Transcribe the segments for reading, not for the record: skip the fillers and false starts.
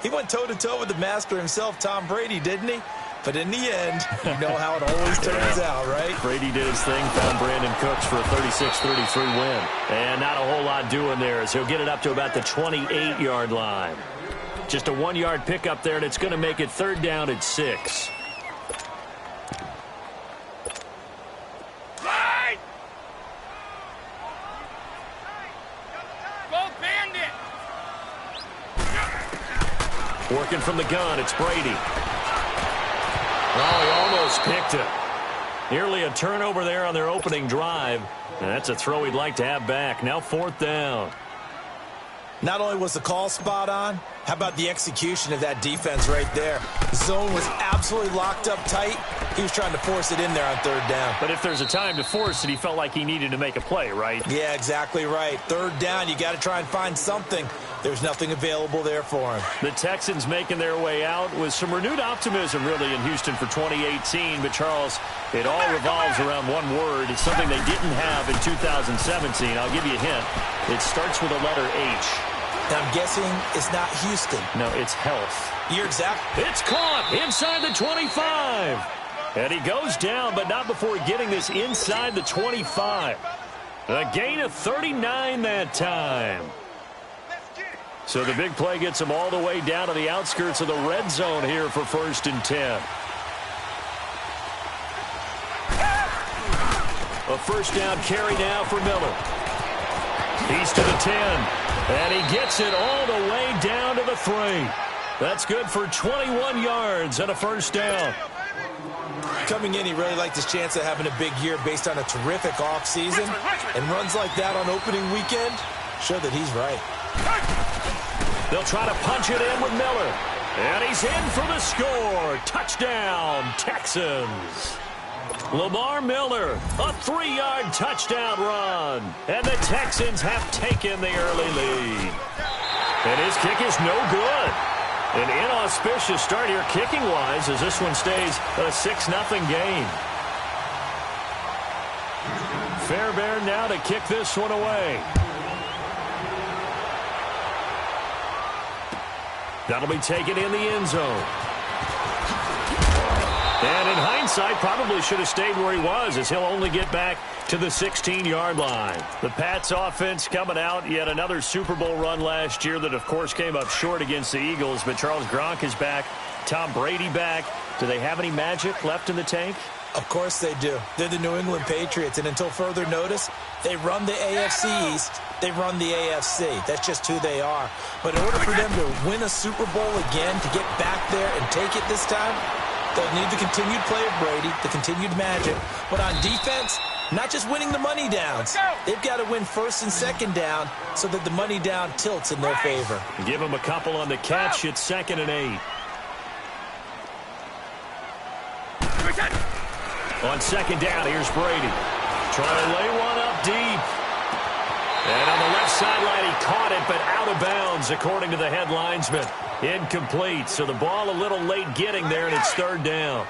He went toe-to-toe with the master himself, Tom Brady, didn't he? But in the end, you know how it always turns out, right? Brady did his thing, found Brandon Cooks for a 36-33 win. And not a whole lot doing there as he'll get it up to about the 28-yard line. Just a 1-yard pickup there, and it's going to make it 3rd down at 6. Working from the gun, it's Brady. Oh, he almost picked it. Nearly a turnover there on their opening drive. And that's a throw he'd like to have back. Now 4th down. Not only was the call spot on, how about the execution of that defense right there? The zone was absolutely locked up tight. He was trying to force it in there on 3rd down. But if there's a time to force it, he felt like he needed to make a play, right? Yeah, exactly right. 3rd down, you got to try and find something. There's nothing available there for him. The Texans making their way out with some renewed optimism, really, in Houston for 2018. But, Charles, it all revolves around one word. It's something they didn't have in 2017. I'll give you a hint. It starts with a letter H. Now, I'm guessing it's not Houston. No, it's health. You're exactly. It's caught inside the 25. And he goes down, but not before getting this inside the 25. A gain of 39 that time. So the big play gets him all the way down to the outskirts of the red zone here for 1st and 10. A 1st down carry now for Miller. He's to the 10. And he gets it all the way down to the 3. That's good for 21 yards and a 1st down. Coming in, he really liked his chance of having a big year based on a terrific offseason. And runs like that on opening weekend show that he's right. They'll try to punch it in with Miller. And he's in for the score. Touchdown, Texans. Lamar Miller, a 3-yard touchdown run. And the Texans have taken the early lead. And his kick is no good. An inauspicious start here kicking-wise as this one stays a 6-0 game. Fairbairn now to kick this one away. That'll be taken in the end zone. And in hindsight, probably should have stayed where he was as he'll only get back to the 16-yard line. The Pats offense coming out, yet another Super Bowl run last year that, of course, came up short against the Eagles. But Charles Gronk is back. Tom Brady back. Do they have any magic left in the tank? Of course they do. They're the New England Patriots, and until further notice, they run the AFC East. They run the AFC. That's just who they are. But in order for them to win a Super Bowl again, to get back there and take it this time, they'll need the continued play of Brady, the continued magic. But on defense, not just winning the money downs. They've got to win 1st and 2nd down so that the money down tilts in their favor. Give them a couple on the catch. It's 2nd and 8. On 2nd down, here's Brady. Trying to lay one up deep. And on the left sideline, he caught it, but out of bounds, according to the head linesman. Incomplete. So the ball a little late getting there, and it's 3rd down.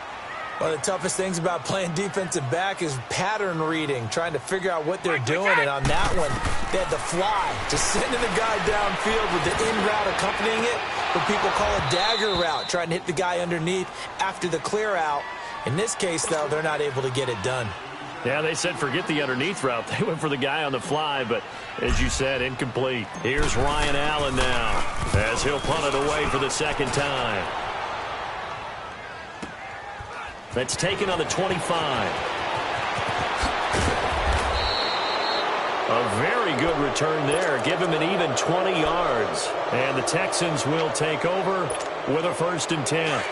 One of the toughest things about playing defensive back is pattern reading, trying to figure out what they're doing. And on that one, they had the fly, just sending the guy downfield with the in route accompanying it, what people call a dagger route, trying to hit the guy underneath after the clear out. In this case, though, they're not able to get it done. Yeah, they said forget the underneath route. They went for the guy on the fly, but as you said, incomplete. Here's Ryan Allen now as he'll punt it away for the 2nd time. That's taken on the 25. A very good return there. Give him an even 20 yards. And the Texans will take over with a 1st and 10.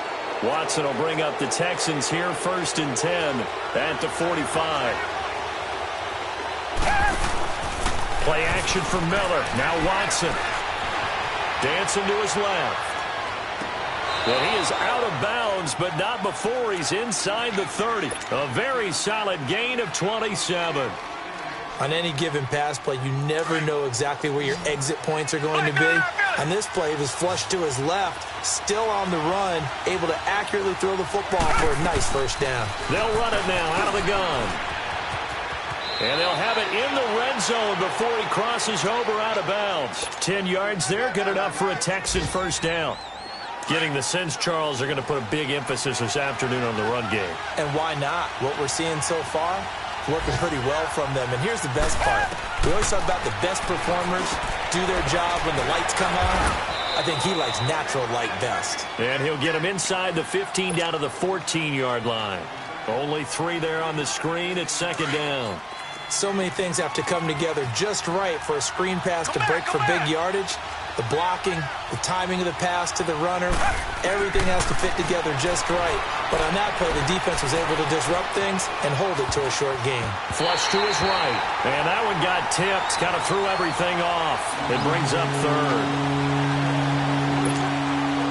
Watson will bring up the Texans here, 1st and 10 at the 45. Play action for Miller. Now Watson. Dancing to his left. And he is out of bounds, but not before he's inside the 30. A very solid gain of 27. On any given pass play, you never know exactly where your exit points are going to be. On this play, he was flushed to his left, still on the run, able to accurately throw the football for a nice 1st down. They'll run it now out of the gun. And they'll have it in the red zone before he crosses over out of bounds. 10 yards there, good enough for a Texan 1st down. Getting the sense, Charles, are going to put a big emphasis this afternoon on the run game. And why not? What we're seeing so far, working pretty well from them. And here's the best part. We always talk about the best performers do their job when the lights come on. I think he likes natural light best. And he'll get him inside the 15 down to the 14-yard line. Only 3 there on the screen. It's second down. So many things have to come together just right for a screen pass to break for big yardage. The blocking, the timing of the pass to the runner, everything has to fit together just right. But on that play, the defense was able to disrupt things and hold it to a short game. Flush to his right. And that one got tipped, kind of threw everything off. It brings up third.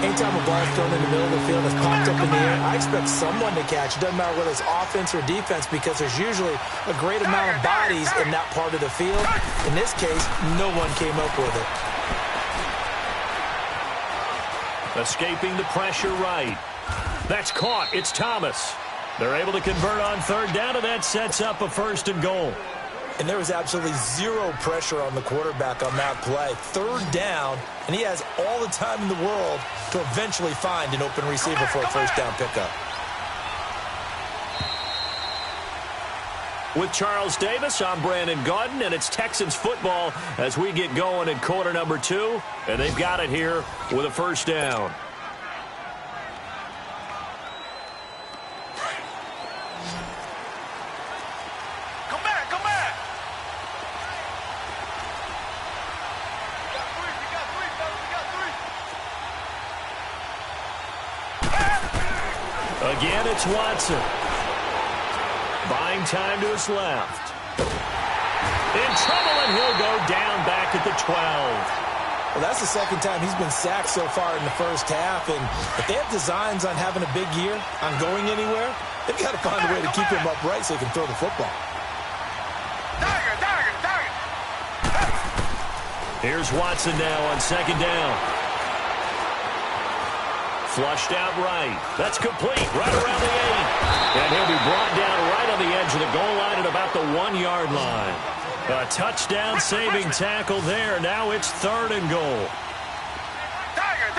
Anytime a ball is thrown in the middle of the field that's popped up in the air, I expect someone to catch. It doesn't matter whether it's offense or defense because there's usually a great amount of bodies in that part of the field. In this case, no one came up with it. Escaping the pressure right. That's caught. It's Thomas. They're able to convert on third down, and that sets up a first and goal. And there was absolutely zero pressure on the quarterback on that play. Third down, and he has all the time in the world to eventually find an open receiver for a first down pickup. With Charles Davis, I'm Brandon Gaudin, and it's Texans football as we get going in quarter number 2, and they've got it here with a first down. Come back, come back. We got 3. Again, it's Watson. Buying time to his left. In trouble, and he'll go down back at the 12. Well, that's the second time he's been sacked so far in the first half, and if they have designs on having a big year, on going anywhere, they've got to find a way to keep him upright so he can throw the football. Target. Here's Watson now on second down. Flushed out right. That's complete right around the 8. And he'll be brought down right on the edge of the goal line at about the 1-yard line. A touchdown-saving tackle there. Now it's third and goal. Target.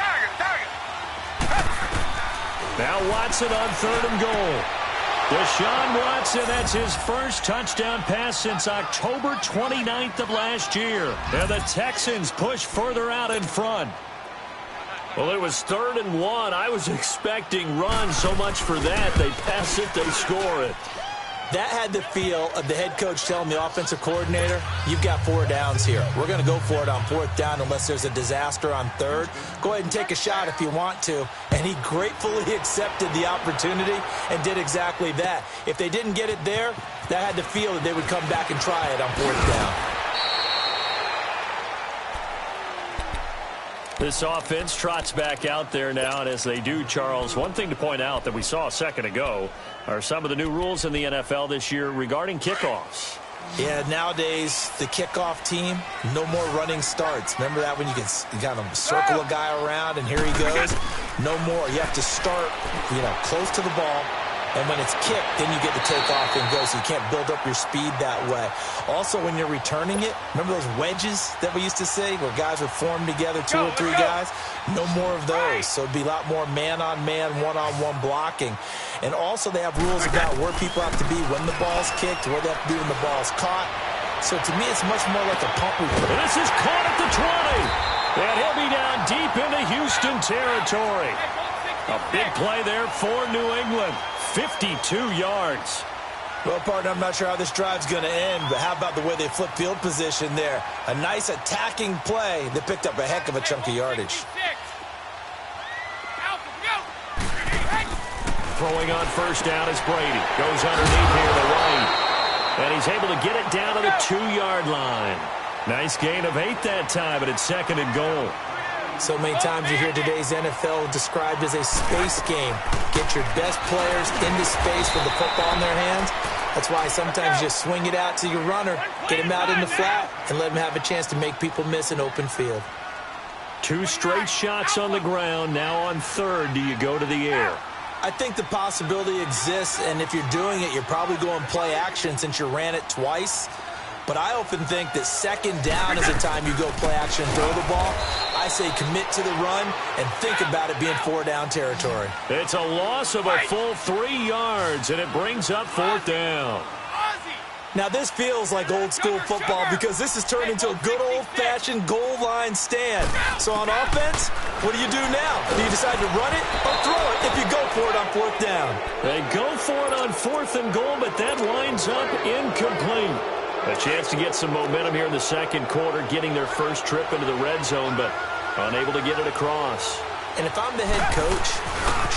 Now Watson on third and goal. Deshaun Watson, that's his first touchdown pass since October 29th of last year. And the Texans push further out in front. Well, it was 3rd and 1. I was expecting runs, so much for that. They pass it, they score it. That had the feel of the head coach telling the offensive coordinator, you've got 4 downs here. We're going to go for it on 4th down unless there's a disaster on 3rd. Go ahead and take a shot if you want to. And he gratefully accepted the opportunity and did exactly that. If they didn't get it there, that had the feel that they would come back and try it on 4th down. This offense trots back out there now, and as they do, Charles, one thing to point out that we saw a second ago are some of the new rules in the NFL this year regarding kickoffs. Yeah, nowadays, the kickoff team, no more running starts. Remember that when you can kind of circle a guy around and here he goes? No more. You have to start, close to the ball. And when it's kicked, then you get to take off and go, so you can't build up your speed that way. Also, when you're returning it, remember those wedges that we used to see where guys would form together, 2 or 3 guys? No more of those. So it'd be a lot more man-on-man, one-on-one blocking. And also they have rules about where people have to be when the ball's kicked, where they have to be when the ball's caught. So to me, it's much more like a punt return. This is caught at the 20. And he'll be down deep into Houston territory. A big play there for New England. 52 yards. Well, partner, I'm not sure how this drive's going to end, but how about the way they flip field position there? A nice attacking play that picked up a heck of a chunk of yardage. Throwing on first down is Brady. Goes underneath here to right. And he's able to get it down to the 2-yard line. Nice gain of 8 that time, but it's second and goal. So many times you hear today's NFL described as a space game. Get your best players into space with the football in their hands. That's why sometimes you just swing it out to your runner, get him out in the flat, and let him have a chance to make people miss an open field. 2 straight shots on the ground. Now on 3rd, do you go to the air? I think the possibility exists, and if you're doing it, you're probably going play action since you ran it twice. But I often think that 2nd down is the time you go play action and throw the ball. I I say commit to the run and think about it being 4-down territory. It's a loss of a full 3 yards, and it brings up 4th down. Now, this feels like old-school football because this has turned into a good old-fashioned goal line stand. So on offense, what do you do now? Do you decide to run it or throw it if you go for it on 4th down? They go for it on 4th and goal, but that winds up incomplete. A chance to get some momentum here in the second quarter, getting their first trip into the red zone, but unable to get it across. And if I'm the head coach,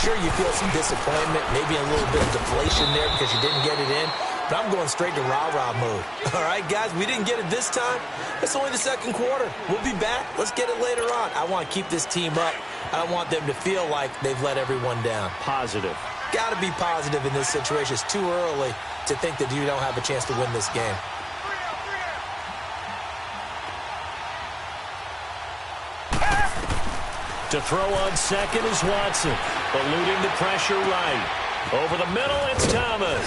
sure you feel some disappointment, maybe a little bit of deflation there because you didn't get it in. But I'm going straight to rah-rah mode. All right, guys, we didn't get it this time. It's only the second quarter. We'll be back. Let's get it later on. I want to keep this team up. I don't want them to feel like they've let everyone down. Positive. Got to be positive in this situation. It's too early to think that you don't have a chance to win this game. To throw on second is Watson, eluding the pressure right. Over the middle, it's Thomas.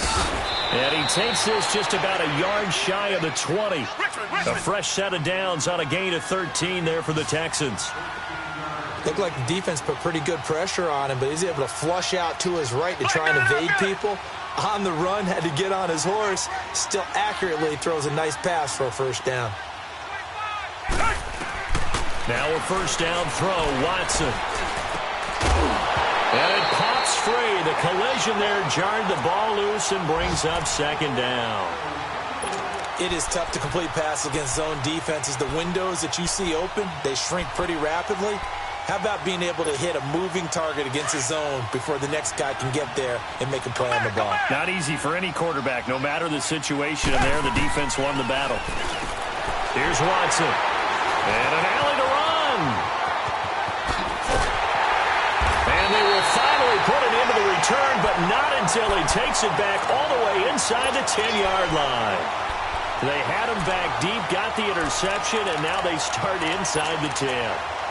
And he takes this just about a yard shy of the 20. A fresh set of downs on a gain of 13 there for the Texans. Looked like the defense put pretty good pressure on him, but he's able to flush out to his right to try and evade people. On the run, had to get on his horse. Still accurately throws a nice pass for a first down. Now a first down throw, Watson. And it pops free. The collision there jarred the ball loose and brings up second down. It is tough to complete passes against zone defenses. The windows that you see open, they shrink pretty rapidly. How about being able to hit a moving target against a zone before the next guy can get there and make a play on the ball? Not easy for any quarterback, no matter the situation. And there, the defense won the battle. Here's Watson. And an alley to run. And they will finally put it into the return, but not until he takes it back all the way inside the 10-yard line. They had him back deep, got the interception, and now they start inside the 10.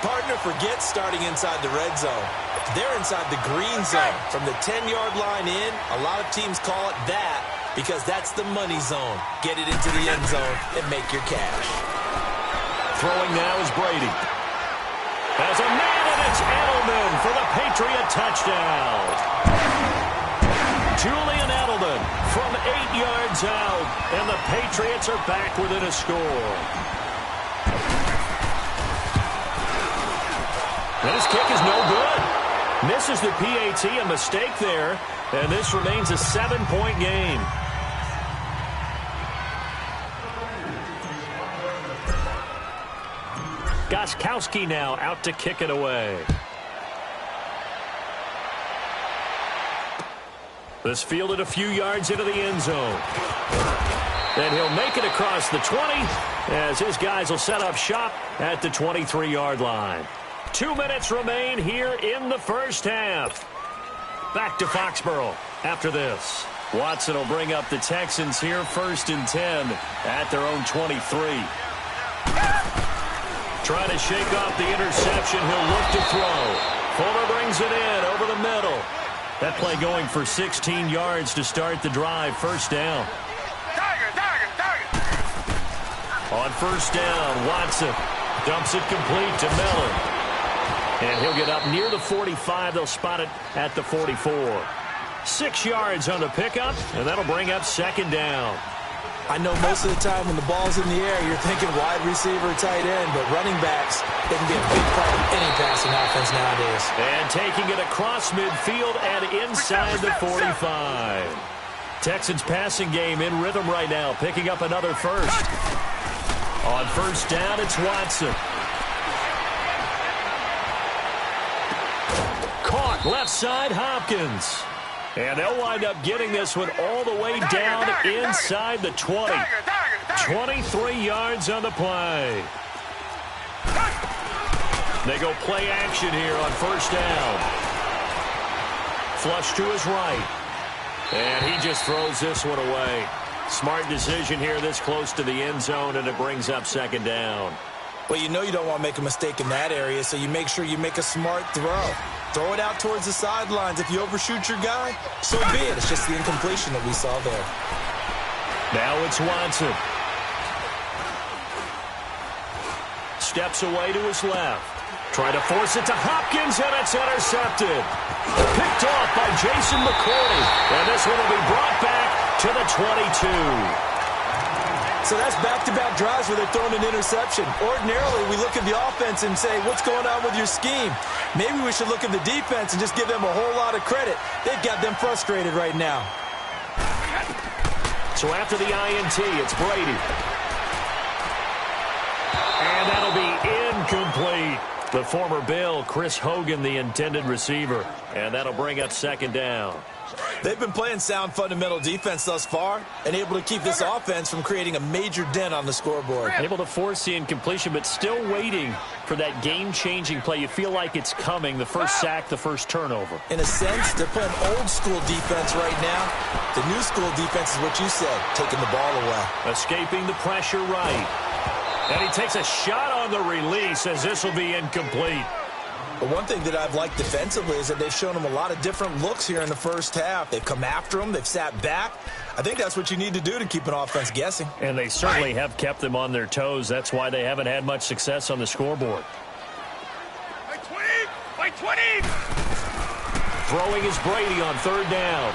Partner forgets starting inside the red zone. They're inside the green zone. From the 10-yard line in, a lot of teams call it that because that's the money zone. Get it into the end zone and make your cash. Throwing now is Brady. As a man, and it's Edelman for the Patriot touchdown. Julian Edelman from 8 yards out, and the Patriots are back within a score. And his kick is no good. Misses the PAT, a mistake there, and this remains a 7-point game. Gostkowski now out to kick it away. This fielded a few yards into the end zone. And he'll make it across the 20 as his guys will set up shop at the 23-yard line. 2 minutes remain here in the first half. Back to Foxborough after this. Watson will bring up the Texans here 1st and 10 at their own 23. Trying to shake off the interception. He'll look to throw. Fuller brings it in over the middle. That play going for 16 yards to start the drive. First down. Tiger. On first down, Watson dumps it complete to Miller. And he'll get up near the 45. They'll spot it at the 44. 6 yards on the pickup, and that'll bring up second down. I know most of the time when the ball's in the air, you're thinking wide receiver, tight end, but running backs, they can be a big part of any passing offense nowadays. And taking it across midfield and inside the 45. Texans passing game in rhythm right now, picking up another first. On first down, it's Watson. Caught left side, Hopkins. And they'll wind up getting this one all the way down inside the 20. 23 yards on the play. They go play action here on first down. Flush to his right. And he just throws this one away. Smart decision here this close to the end zone, and it brings up second down. Well, you know you don't want to make a mistake in that area, so you make sure you make a smart throw. Throw it out towards the sidelines. If you overshoot your guy, so be it. It's just the incompletion that we saw there. Now it's Watson. Steps away to his left. Try to force it to Hopkins, and it's intercepted. Picked off by Jason McCourty. And this one will be brought back to the 22. So that's back-to-back drives where they're throwing an interception. Ordinarily, we look at the offense and say, what's going on with your scheme? Maybe we should look at the defense and just give them a whole lot of credit. They've got them frustrated right now. So after the INT, it's Brady. And that'll be incomplete. The former Bill, Chris Hogan, the intended receiver. And that'll bring up second down. They've been playing sound fundamental defense thus far and able to keep this offense from creating a major dent on the scoreboard. Able to force the incompletion, but still waiting for that game-changing play. You feel like it's coming, the first sack, the first turnover. In a sense, they're playing old-school defense right now. The new-school defense is what you said, taking the ball away. Escaping the pressure right. And he takes a shot on the release as this will be incomplete. But one thing that I've liked defensively is that they've shown them a lot of different looks here in the first half. They've come after them. They've sat back. I think that's what you need to do to keep an offense guessing. And they certainly have kept them on their toes. That's why they haven't had much success on the scoreboard. By 20! By 20! Throwing is Brady on third down.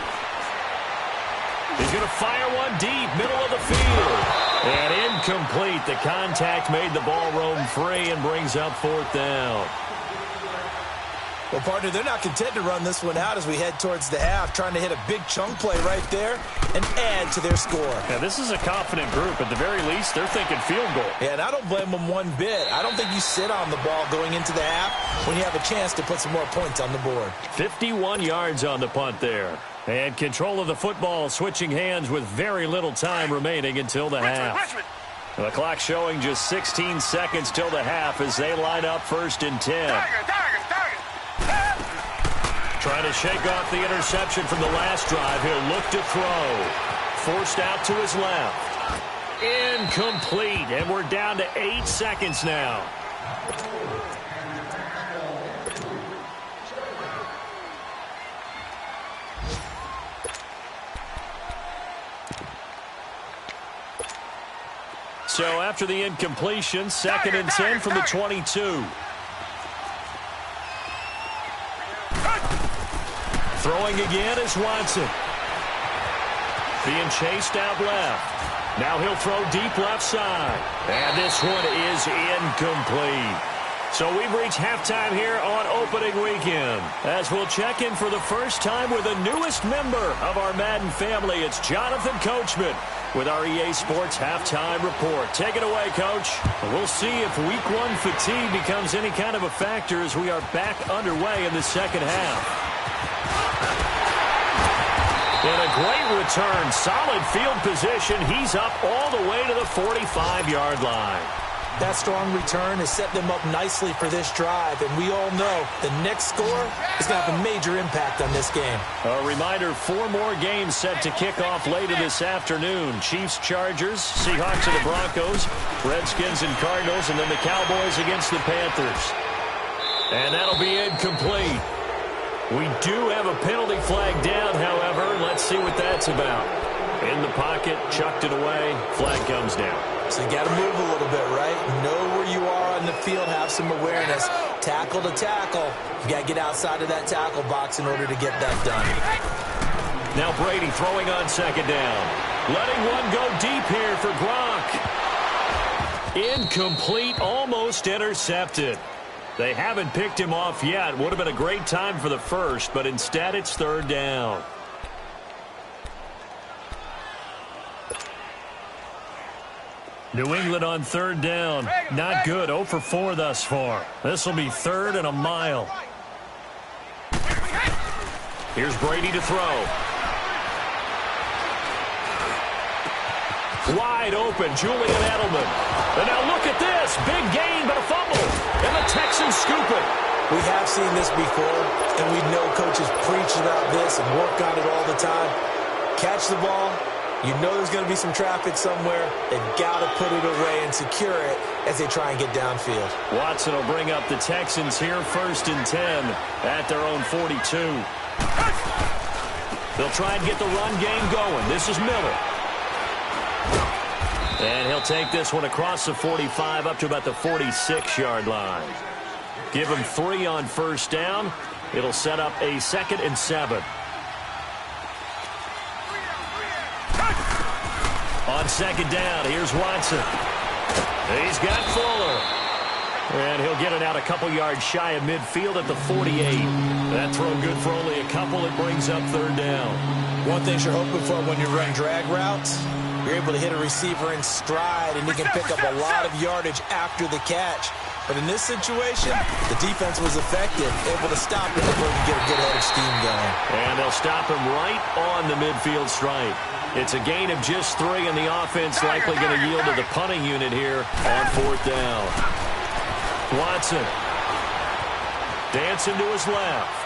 He's going to fire one deep, middle of the field. And incomplete. The contact made the ball roam free and brings up fourth down. Well, partner, they're not content to run this one out as we head towards the half, trying to hit a big chunk play right there and add to their score. Yeah, this is a confident group. At the very least, they're thinking field goal. Yeah, and I don't blame them one bit. I don't think you sit on the ball going into the half when you have a chance to put some more points on the board. 51 yards on the punt there. And control of the football switching hands with very little time remaining until the half. The clock showing just 16 seconds till the half as they line up first and 10. Trying to shake off the interception from the last drive. He'll look to throw. Forced out to his left. Incomplete. And we're down to 8 seconds now. So after the incompletion, second and 10 from the 22. Throwing again is Watson. Being chased out left. Now he'll throw deep left side. And this one is incomplete. So we've reached halftime here on opening weekend. As we'll check in for the first time with the newest member of our Madden family. It's Jonathan Coachman with our EA Sports Halftime Report. Take it away, Coach. We'll see if Week 1 fatigue becomes any kind of a factor as we are back underway in the second half. And a great return. Solid field position. He's up all the way to the 45-yard line. That strong return has set them up nicely for this drive, and we all know the next score is going to have a major impact on this game. A reminder, 4 more games set to kick off later this afternoon. Chiefs, Chargers, Seahawks and the Broncos, Redskins and Cardinals, and then the Cowboys against the Panthers. And that'll be incomplete. We do have a penalty flag down, however. Let's see what that's about. In the pocket, chucked it away, flag comes down. So you got to move a little bit, right? Know where you are on the field, have some awareness. Tackle to tackle. You got to get outside of that tackle box in order to get that done. Now Brady throwing on second down. Letting one go deep here for Gronk. Incomplete, almost intercepted. They haven't picked him off yet. Would have been a great time for the first, but instead it's third down. New England on third down. Not good. 0 for 4 thus far. This will be third and a mile. Here's Brady to throw. Wide open, Julian Edelman. And now look at this. Big gain, but a fumble. And the Texans scoop it. We have seen this before, and we know coaches preach about this and work on it all the time. Catch the ball. You know there's going to be some traffic somewhere. They've got to put it away and secure it as they try and get downfield. Watson will bring up the Texans here first and 10 at their own 42. They'll try and get the run game going. This is Miller. And he'll take this one across the 45 up to about the 46-yard line. Give him 3 on first down. It'll set up a 2nd and 7. On 2nd down, here's Watson. He's got Fuller. And he'll get it out a couple yards shy of midfield at the 48. That throw good for only a couple. It brings up 3rd down. One thing you're hoping for when you run drag routes, you're able to hit a receiver in stride, and you can pick up a lot of yardage after the catch. But in this situation, the defense was effective, able to stop him before he could get a good head of steam going. And they'll stop him right on the midfield stripe. It's a gain of just 3, and the offense likely going to yield to the punting unit here on 4th down. Watson dancing to his left.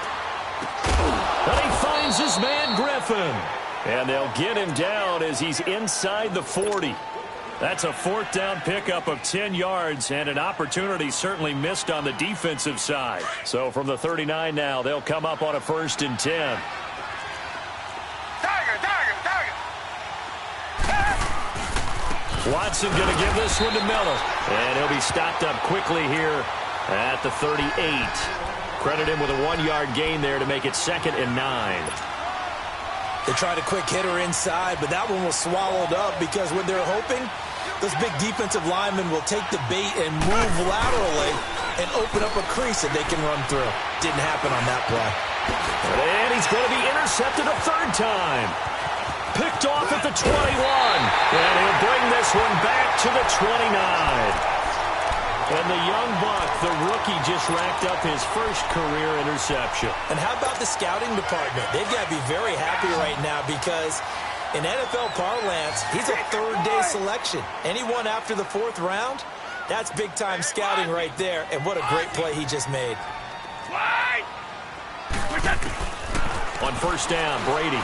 And he finds his man Griffin. And they'll get him down as he's inside the 40. That's a 4th down pickup of 10 yards and an opportunity certainly missed on the defensive side. So from the 39 now, they'll come up on a 1st and 10. Watson going to give this one to Miller. And he'll be stopped up quickly here at the 38. Credit him with a 1-yard gain there to make it 2nd and 9. They tried a quick hitter inside, but that one was swallowed up because when they're hoping, those big defensive linemen will take the bait and move laterally and open up a crease that they can run through. Didn't happen on that play. And he's going to be intercepted a 3rd time. Picked off at the 21. And he'll bring this one back to the 29. And the young buck, the rookie, just racked up his first career interception. And how about the scouting department? They've got to be very happy right now because in NFL parlance, he's a 3rd-day selection. Anyone after the 4th round, that's big-time scouting right there. And what a great play he just made. On 1st down, Brady.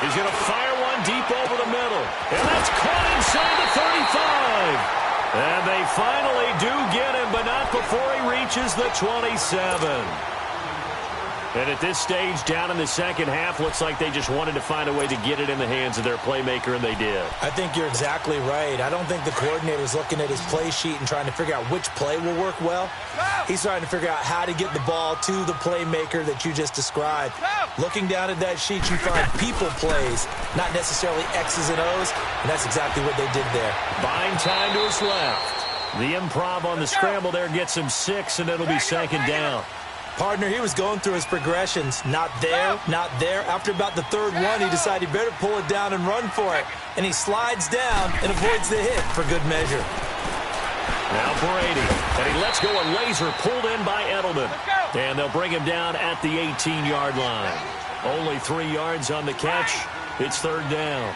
He's going to fire one deep over the middle. And that's caught inside the 35. And they finally do get him, but not before he reaches the 27. And at this stage, down in the second half, looks like they just wanted to find a way to get it in the hands of their playmaker, and they did. I think you're exactly right. I don't think the coordinator's looking at his play sheet and trying to figure out which play will work well. He's trying to figure out how to get the ball to the playmaker that you just described. Looking down at that sheet, you find people plays, not necessarily X's and O's, and that's exactly what they did there. Buying time to his left. The improv on the scramble there gets him 6, and it'll be 2nd down. Partner, he was going through his progressions. Not there, not there. After about the 3rd one, he decided he better pull it down and run for it. And he slides down and avoids the hit for good measure. Now Brady. And he lets go a laser pulled in by Edelman. And they'll bring him down at the 18-yard line. Only 3 yards on the catch. It's 3rd down.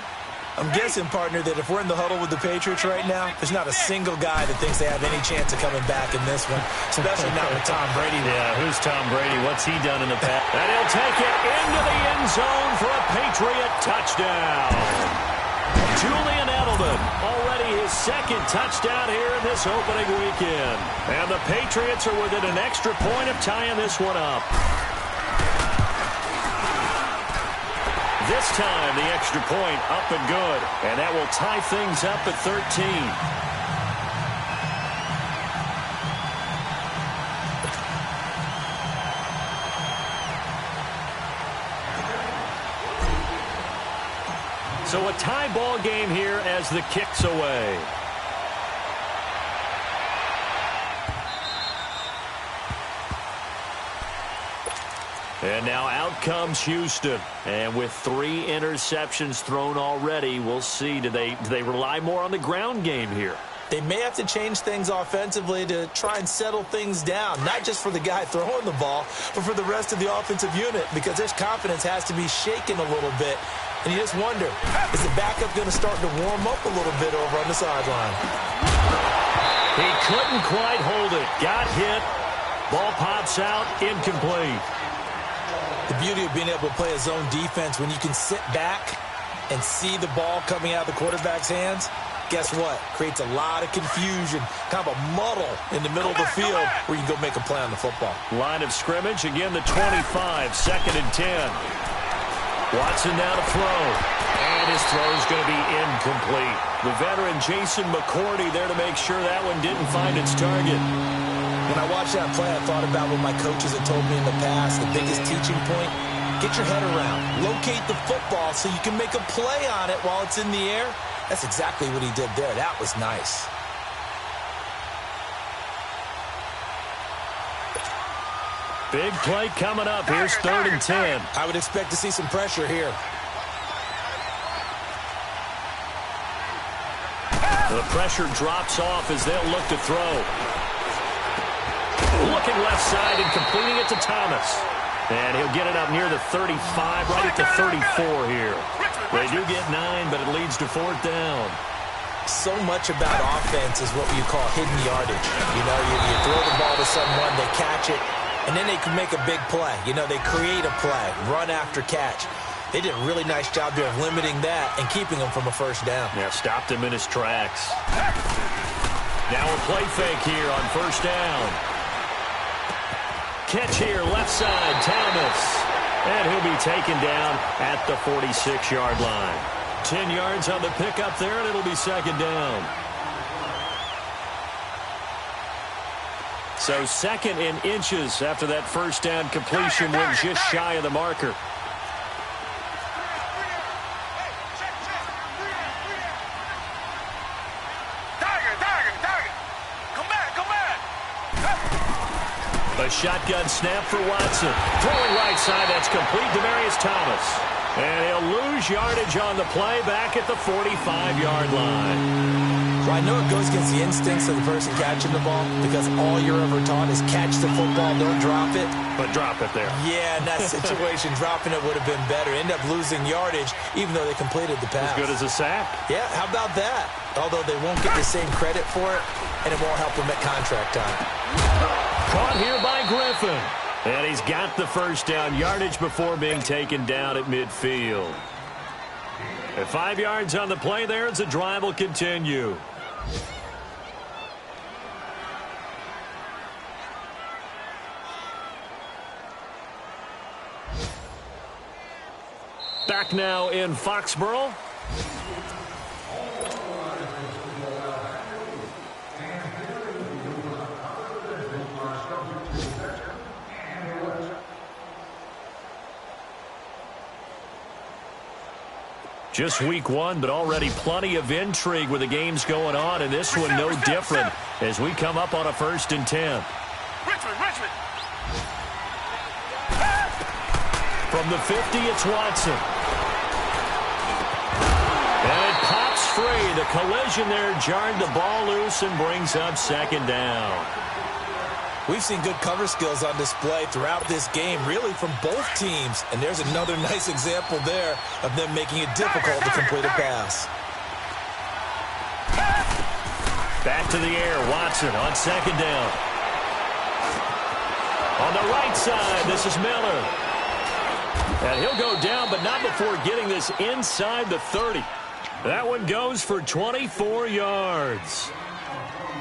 I'm guessing, partner, that if we're in the huddle with the Patriots right now, there's not a single guy that thinks they have any chance of coming back in this one, especially not with Tom Brady. Yeah, who's Tom Brady? What's he done in the past? And he'll take it into the end zone for a Patriot touchdown. Julian Edelman, already his 2nd touchdown here in this opening weekend. And the Patriots are within an extra point of tying this one up. This time, the extra point up and good. And that will tie things up at 13. So a tie ball game here as the kick's away. And now out comes Houston. And with 3 interceptions thrown already, we'll see. Do they rely more on the ground game here? They may have to change things offensively to try and settle things down, not just for the guy throwing the ball, but for the rest of the offensive unit, because their confidence has to be shaken a little bit. And you just wonder, is the backup going to start to warm up a little bit over on the sideline? He couldn't quite hold it. Got hit. Ball pops out. Incomplete. The beauty of being able to play a zone defense when you can sit back and see the ball coming out of the quarterback's hands, guess what? Creates a lot of confusion, kind of a muddle in the middle of the field where you can go make a play on the football. Line of scrimmage, again the 25, 2nd and 10. Watson now to throw. And his throw is going to be incomplete. The veteran Jason McCourty there to make sure that one didn't find its target. When I watched that play, I thought about what my coaches had told me in the past. The biggest teaching point, get your head around. Locate the football so you can make a play on it while it's in the air. That's exactly what he did there. That was nice. Big play coming up. Here's 3rd and 10. I would expect to see some pressure here. The pressure drops off as they'll look to throw. Looking left side and completing it to Thomas. And he'll get it up near the 35, right at the 34 here. They do get 9, but it leads to 4th down. So much about offense is what you call hidden yardage. You know, you throw the ball to someone, they catch it, and then they can make a big play. You know, they create a play, run after catch. They did a really nice job there of limiting that and keeping him from a 1st down. Yeah, stopped him in his tracks. Now a play fake here on 1st down. Catch here, left side, Thomas. And he'll be taken down at the 46-yard line. 10 yards on the pickup there, and it'll be 2nd down. So 2nd in inches after that 1st down completion went just shy of the marker. A shotgun snap for Watson. Throwing right side, that's complete to Demarius Thomas. And he'll lose yardage on the play back at the 45-yard line. Well, I know it goes against the instincts of the person catching the ball because all you're ever taught is catch the football, don't drop it. But drop it there. Yeah, in that situation, dropping it would have been better. End up losing yardage even though they completed the pass. As good as a sack. Yeah, how about that? Although they won't get the same credit for it, and it won't help them at contract time. Caught here by Griffin. And he's got the 1st down yardage before being taken down at midfield. At 5 yards on the play there as the drive will continue. Back now in Foxborough. Just week 1, but already plenty of intrigue with the games going on, and this one no different as we come up on a 1st and 10. Richmond. From the 50, it's Watson. And it pops free. The collision there jarred the ball loose and brings up 2nd down. We've seen good cover skills on display throughout this game, really from both teams. And there's another nice example there of them making it difficult to complete a pass. Back to the air, Watson on 2nd down. On the right side, this is Miller. And he'll go down, but not before getting this inside the 30. That one goes for 24 yards.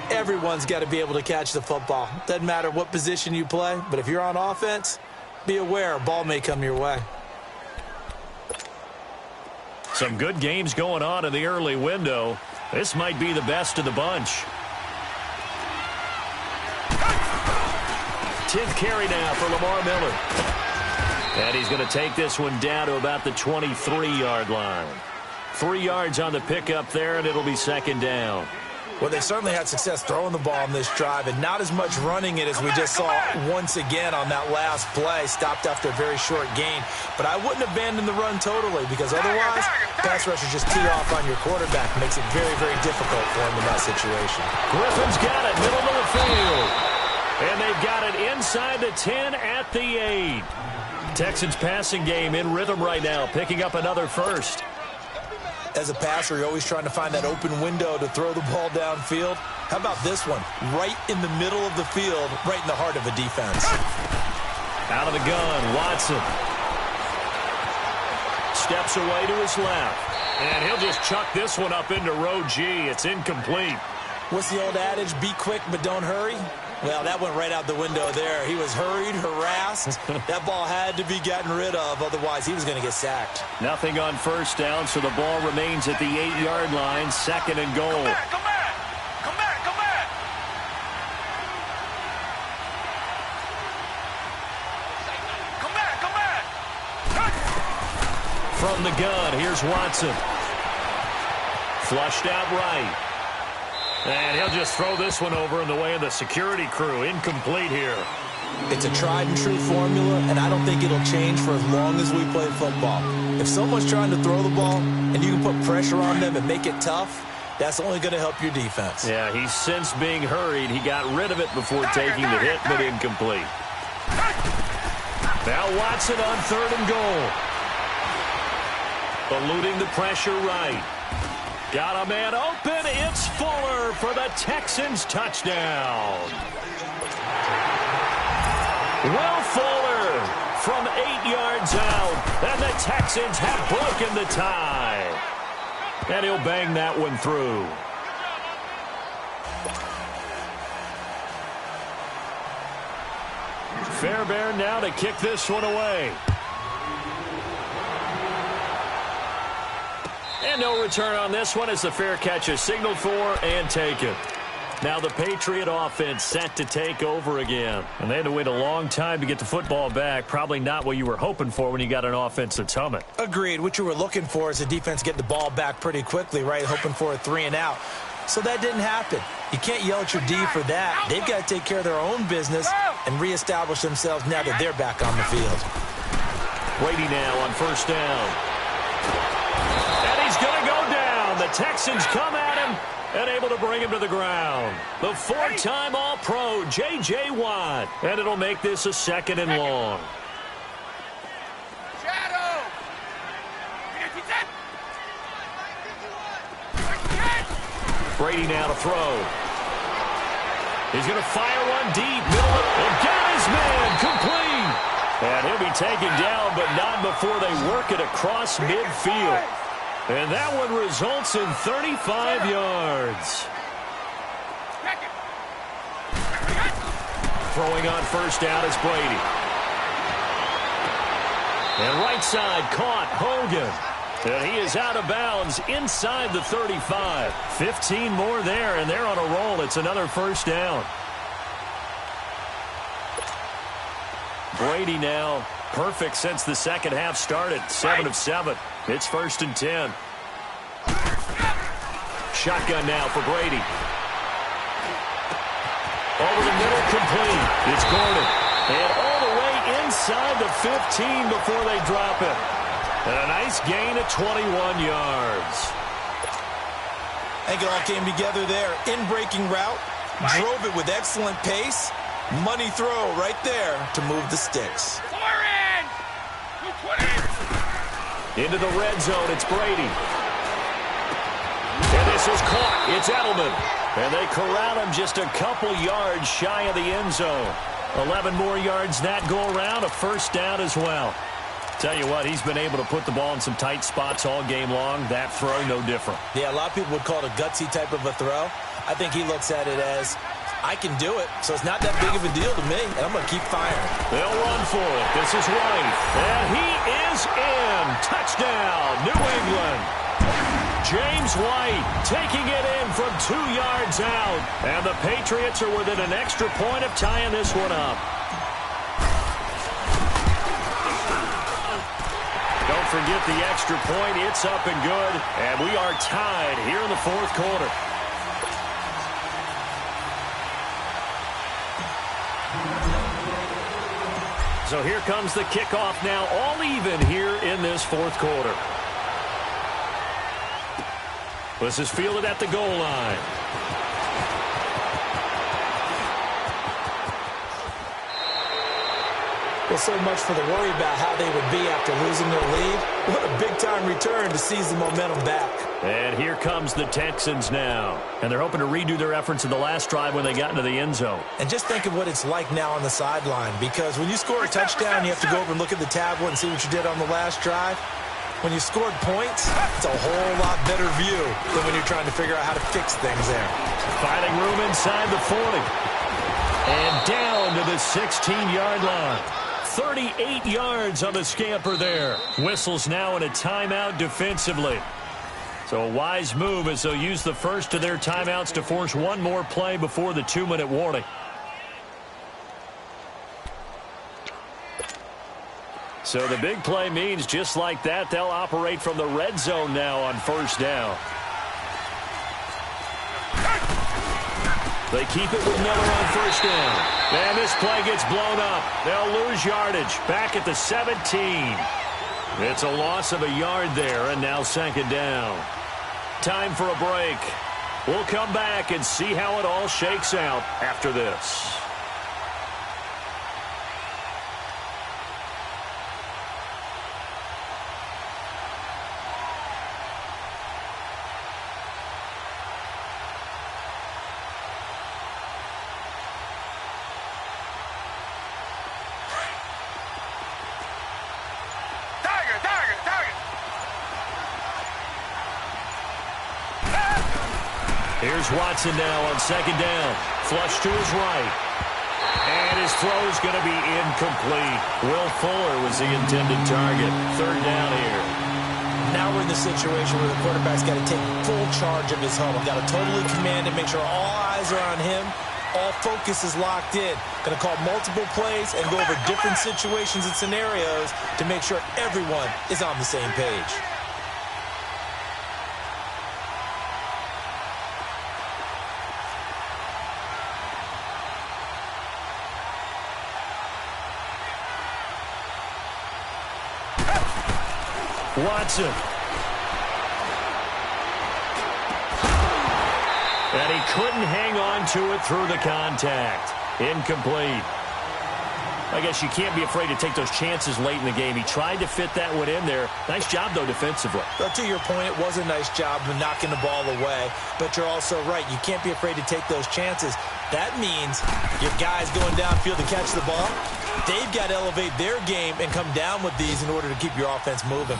Everyone's got to be able to catch the football. Doesn't matter what position you play, but if you're on offense, be aware a ball may come your way. Some good games going on in the early window. This might be the best of the bunch. 10th carry now for Lamar Miller. And he's going to take this one down to about the 23-yard line. 3 yards on the pickup there, and it'll be 2nd down. Well, they certainly had success throwing the ball on this drive and not as much running it as we just saw once again on that last play. Stopped after a very short gain. But I wouldn't abandon the run totally because otherwise, pass rushers just tee off on your quarterback. Makes it very, very difficult for him in that situation. Griffin's got it, middle of the field. And they've got it inside the 10 at the 8. Texans passing game in rhythm right now, picking up another 1st. As a passer, you're always trying to find that open window to throw the ball downfield. How about this one? Right in the middle of the field, right in the heart of a defense. Out of the gun, Watson. Steps away to his left. And he'll just chuck this one up into row G. It's incomplete. What's the old adage? Be quick, but don't hurry. Well, that went right out the window there. He was hurried, harassed. That ball had to be gotten rid of. Otherwise, he was going to get sacked. Nothing on 1st down, so the ball remains at the 8-yard line. 2nd and goal. Come back. from the gun. Here's Watson. Flushed out right. And he'll just throw this one over in the way of the security crew. Incomplete here. It's a tried-and-true formula, and I don't think it'll change for as long as we play football. If someone's trying to throw the ball and you can put pressure on them and make it tough, that's only going to help your defense. Yeah, he's since being hurried. He got rid of it before taking the hit, but incomplete. Now Watson on 3rd and goal. Eluding the pressure right. Got a man open. It's Fuller for the Texans touchdown. Will Fuller from 8 yards out. And the Texans have broken the tie. And he'll bang that one through. Fairbairn now to kick this one away. And no return on this one as the fair catch is signaled for and taken. Now the Patriot offense set to take over again. And they had to wait a long time to get the football back. Probably not what you were hoping for when you got an offense that's humming. Agreed. What you were looking for is the defense getting the ball back pretty quickly, right? Hoping for a 3 and out. So that didn't happen. You can't yell at your D for that. They've got to take care of their own business and reestablish themselves now that they're back on the field. Brady now on 1st down. And he's going to go down. The Texans come at him and able to bring him to the ground. The 4-time All-Pro, J.J. Watt. And it'll make this a 2nd and long. Brady now to throw. He's going to fire one deep. Middle and got his man complete. And he'll be taken down, but not before they work it across midfield. And that one results in 35 yards. Throwing on 1st down is Brady. And right side caught Hogan. And he is out of bounds inside the 35. 15 more there, and they're on a roll. It's another 1st down. Brady now perfect since the 2nd half started. 7 of 7. It's 1st and 10. Shotgun now for Brady. Over the middle, complete. It's Gordon. And all the way inside the 15 before they drop it. And a nice gain of 21 yards. I think it all came together there. In-breaking route. Drove it with excellent pace. Money throw right there to move the sticks. Into the red zone, it's Brady. And this is caught. It's Edelman. And they corral him just a couple yards shy of the end zone. 11 more yards that go around, a 1st down as well. Tell you what, he's been able to put the ball in some tight spots all game long. That throw, no different. Yeah, a lot of people would call it a gutsy type of a throw. I think he looks at it as, I can do it, so it's not that big of a deal to me, and I'm going to keep firing. They'll run for it. This is White. And he is in. Touchdown, New England. James White taking it in from 2 yards out. And the Patriots are within an extra point of tying this one up. Don't forget the extra point. It's up and good. And we are tied here in the 4th quarter. So here comes the kickoff now, all even here in this 4th quarter. This is fielded at the goal line. Well, so much for the worry about how they would be after losing their lead. What a big-time return to seize the momentum back. And here comes the Texans now. And they're hoping to redo their efforts in the last drive when they got into the end zone. And just think of what it's like now on the sideline, because when you score a touchdown, you have to go over and look at the tablet and see what you did on the last drive. When you scored points, it's a whole lot better view than when you're trying to figure out how to fix things there. Finding room inside the 40. And down to the 16-yard line. 38 yards on the scamper there. Whistles now in a timeout defensively. So a wise move as they'll use the first of their timeouts to force one more play before the 2-minute warning. So the big play means just like that, they'll operate from the red zone now on first down. They keep it with Miller on first down. And this play gets blown up. They'll lose yardage back at the 17. It's a loss of a yard there, and now second down. Time for a break. We'll come back and see how it all shakes out after this. Here's Watson now on second down. Flush to his right. And his throw is going to be incomplete. Will Fuller was the intended target. Third down here. Now we're in the situation where the quarterback's got to take full charge of his huddle. Got to totally command it, make sure all eyes are on him. All focus is locked in. Going to call multiple plays and go over different situations and scenarios to make sure everyone is on the same page. Watson. And he couldn't hang on to it through the contact. Incomplete. I guess you can't be afraid to take those chances late in the game. He tried to fit that one in there. Nice job, though, defensively. But to your point, it was a nice job of knocking the ball away. But you're also right. You can't be afraid to take those chances. That means your guys going downfield to catch the ball, they've got to elevate their game and come down with these in order to keep your offense moving.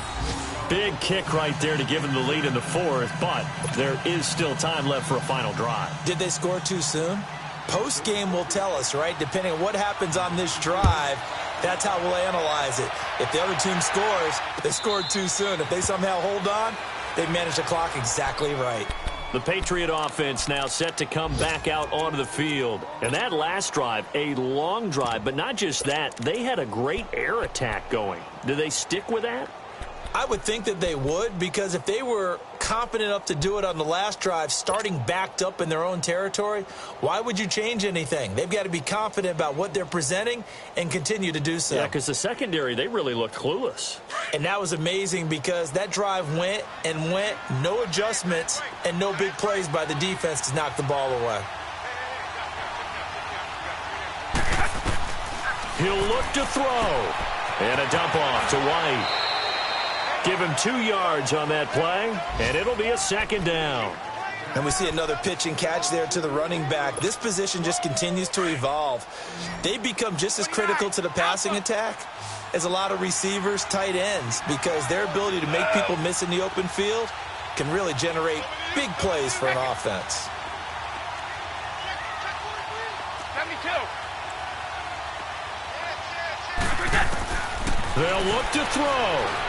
Big kick right there to give them the lead in the fourth, but there is still time left for a final drive. Did they score too soon? Post-game will tell us, right? Depending on what happens on this drive, that's how we'll analyze it. If the other team scores, they scored too soon. If they somehow hold on, they've managed the clock exactly right. The Patriot offense now set to come back out onto the field. And that last drive, a long drive, but not just that. They had a great air attack going. Do they stick with that? I would think that they would, because if they were confident enough to do it on the last drive, starting backed up in their own territory, why would you change anything? They've got to be confident about what they're presenting and continue to do so. Yeah, because the secondary, they really looked clueless. And that was amazing because that drive went and went, no adjustments and no big plays by the defense to knock the ball away. He'll look to throw. And a dump off to White. Give him 2 yards on that play, and it'll be a second down. And we see another pitch and catch there to the running back. This position just continues to evolve. They become just as critical to the passing attack as a lot of receivers, tight ends, because their ability to make people miss in the open field can really generate big plays for an offense. 72. They'll look to throw.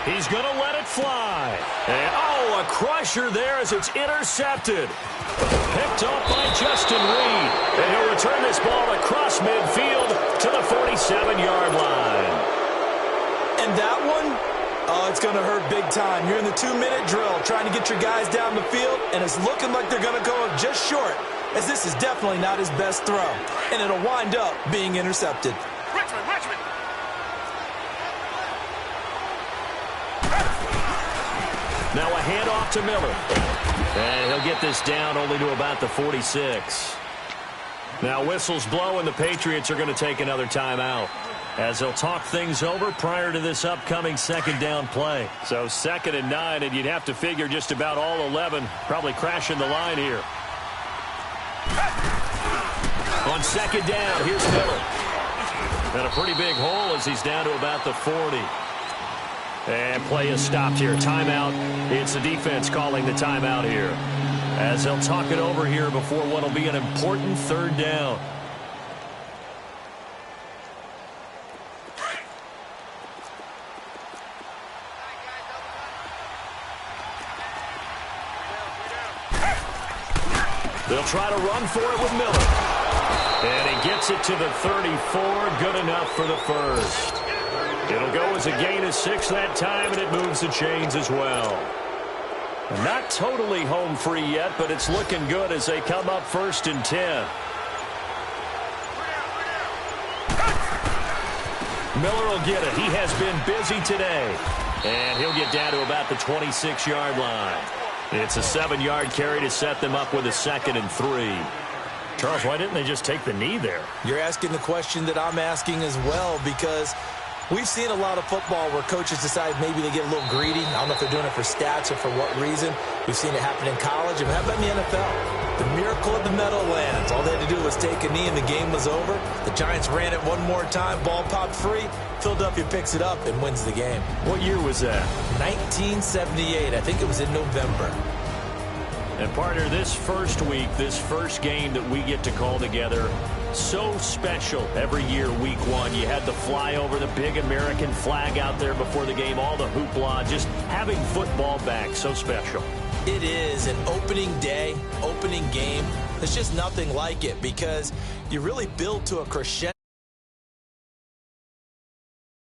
He's going to let it fly. And, oh, a crusher there as it's intercepted. Picked off by Justin Reed. And he'll return this ball across midfield to the 47-yard line. And that one, oh, it's going to hurt big time. You're in the 2-minute drill trying to get your guys down the field, and it's looking like they're going to go just short, as this is definitely not his best throw. And it'll wind up being intercepted. Richmond. Now a handoff to Miller. And he'll get this down only to about the 46. Now whistles blow, and the Patriots are going to take another timeout as they'll talk things over prior to this upcoming second down play. So 2nd and 9, and you'd have to figure just about all 11 probably crashing the line here. On second down, here's Miller. And a pretty big hole as he's down to about the 40. And play is stopped here. Timeout. It's the defense calling the timeout here, as they'll talk it over here before what will be an important third down. They'll try to run for it with Miller. And he gets it to the 34. Good enough for the first. It'll go as a gain of 6 that time, and it moves the chains as well. Not totally home free yet, but it's looking good as they come up 1st and 10. Miller will get it. He has been busy today. And he'll get down to about the 26-yard line. It's a 7-yard carry to set them up with a 2nd and 3. Charles, why didn't they just take the knee there? You're asking the question that I'm asking as well, because we've seen a lot of football where coaches decide maybe they get a little greedy. I don't know if they're doing it for stats or for what reason. We've seen it happen in college. And how about in the NFL? The miracle of the Meadowlands. All they had to do was take a knee and the game was over. The Giants ran it one more time. Ball popped free. Philadelphia picks it up and wins the game. What year was that? 1978. I think it was in November. And partner, this first week, this first game that we get to call together, so special every year, week 1. You had the flyover, the big American flag out there before the game, all the hoopla, just having football back, so special. It is an opening day, opening game. There's just nothing like it because you really build to a crescendo.